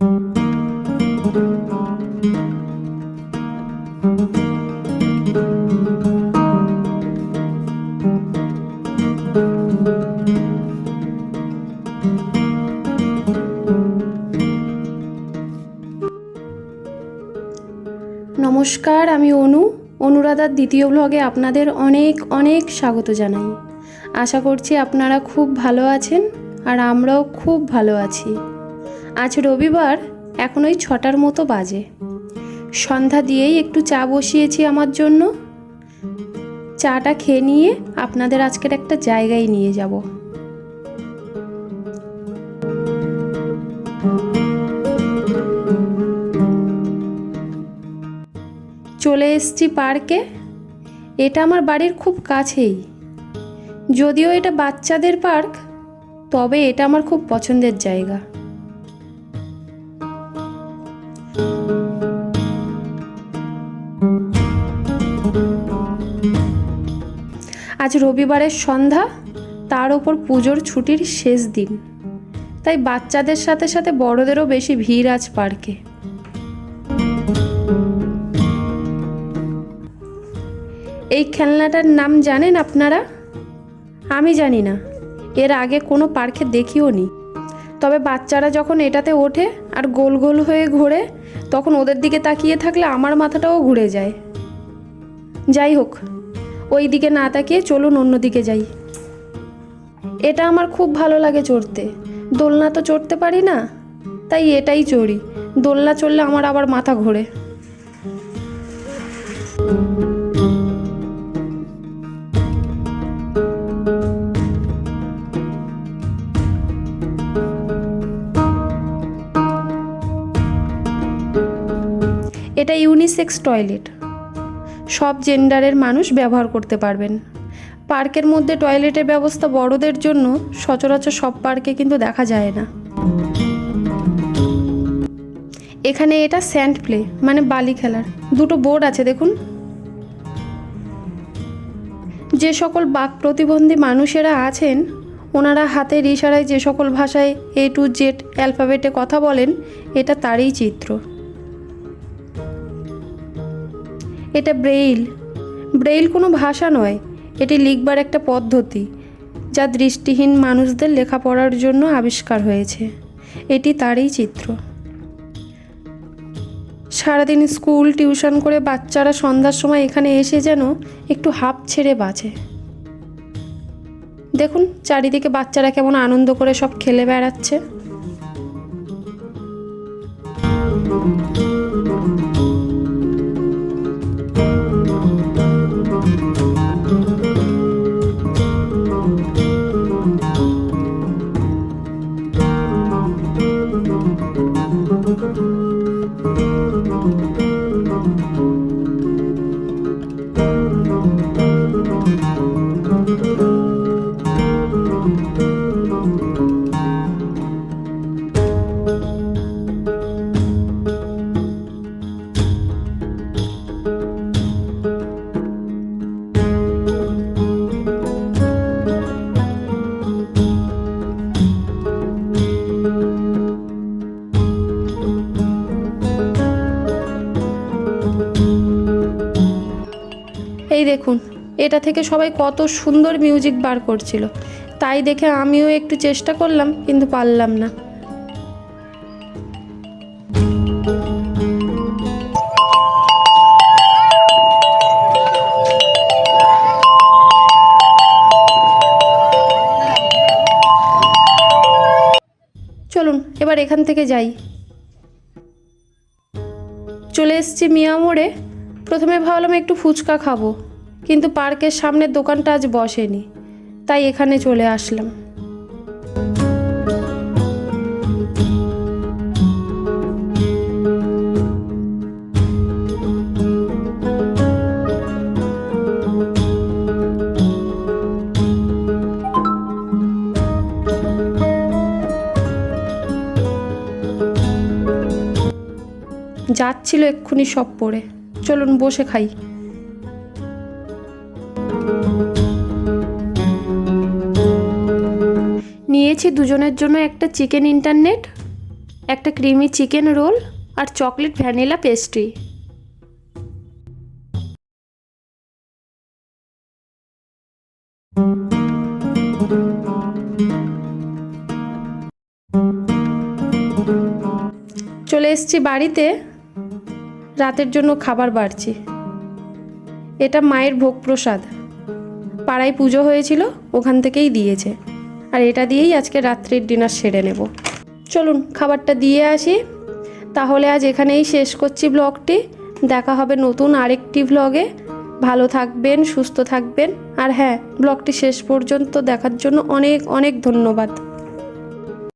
নমস্কার, আমি অনুরাধার দ্বিতীয় ব্লগে আপনাদের অনেক অনেক স্বাগত জানাই। আশা করছি আপনারা খুব ভালো আছেন আর আমরাও খুব ভালো আছি। আজ রবিবার, এখন ওই 6টার মতো বাজে। সন্ধ্যা দিয়েই একটু চা বসিয়েছি আমার জন্য। চাটা খেয়ে নিয়ে আপনাদের আজকের একটা জায়গায় নিয়ে যাব। চলে এসেছি পার্কে। এটা আমার বাড়ির খুব কাছেই। যদিও এটা বাচ্চাদের পার্ক, তবে এটা আমার খুব পছন্দের জায়গা। আজ রবিবারের সন্ধ্যা, তার ওপর পুজোর ছুটির শেষ দিন, তাই বাচ্চাদের সাথে সাথে বড়দেরও বেশি ভিড় আজ পার্কে। এই খেলনাটার নাম জানেন আপনারা? আমি জানি না, এর আগে কোনো পার্কে দেখিও নি। তবে বাচ্চারা যখন এটাতে ওঠে আর গোল গোল হয়ে ঘোরে, তখন ওদের দিকে তাকিয়ে থাকলে আমার মাথাটাও ঘুরে যায়। যাই হোক, ওই দিকে না তাকিয়ে চলুন অন্যদিকে যাই। এটা আমার খুব ভালো লাগে চড়তে। দোলনা তো চড়তে পারি না, তাই এটাই চড়ি। দোলনা চড়লে আমার আবার মাথা ঘোরে। এটা ইউনিসেক্স টয়লেট, সব জেন্ডারের মানুষ ব্যবহার করতে পারবেন। পার্কের মধ্যে টয়লেটের ব্যবস্থা বড়দের জন্য সচরাচর সব পার্কে কিন্তু দেখা যায় না। এখানে এটা স্যান্ড প্লে, মানে বালি খেলার দুটো বোর্ড আছে দেখুন। যে সকল বাক প্রতিবন্ধী মানুষেরা আছেন, ওনারা হাতের ইশারায় যে সকল ভাষায় A to Z অ্যালফাবেটে কথা বলেন, এটা তারই চিত্র। এটা ব্রেইল কোনো ভাষা নয়, এটি লিখবার একটা পদ্ধতি, যা দৃষ্টিহীন মানুষদের লেখাপড়ার জন্য আবিষ্কার হয়েছে। এটি তারই চিত্র। সারাদিন স্কুল টিউশন করে বাচ্চারা সন্ধ্যার সময় এখানে এসে যেন একটু হাঁপ ছেড়ে বাঁচে। দেখুন চারিদিকে বাচ্চারা কেমন আনন্দ করে সব খেলে বেড়াচ্ছে। এই দেখুন, এটা থেকে সবাই কত সুন্দর মিউজিক বার করছিল। তাই দেখে আমিও একটু চেষ্টা করলাম, কিন্তু পারলাম না। চলুন এবার এখান থেকে যাই। চলে এসেছি মিয়া মোড়ে। প্রথমে ভাবলাম একটু ফুচকা খাবো, কিন্তু পার্কের সামনের দোকানটা আজ বসেনি, তাই এখানে চলে আসলাম। যাচ্ছিল এক্ষুনি সব পড়ে। চলুন বসে খাই। নিয়েছি দুজনের জন্য একটা চিকেন ইন্টারনেট, একটা ক্রিমি চিকেন রোল আর চকলেট ভ্যানিলা পেস্ট্রি। চলে এসেছি বাড়িতে, রাতের জন্য খাবার বাড়ছি। এটা মায়ের ভোগ প্রসাদ, পাড়ায় পুজো হয়েছিল ওখান থেকেই দিয়েছে, আর এটা দিয়েই আজকে রাত্রির ডিনার সেরে নেব। চলুন খাবারটা দিয়ে আসি। তাহলে আজ এখানেই শেষ করছি ব্লগটি। দেখা হবে নতুন আরেকটি ব্লগে। ভালো থাকবেন, সুস্থ থাকবেন, আর হ্যাঁ, ব্লগটি শেষ পর্যন্ত দেখার জন্য অনেক অনেক ধন্যবাদ।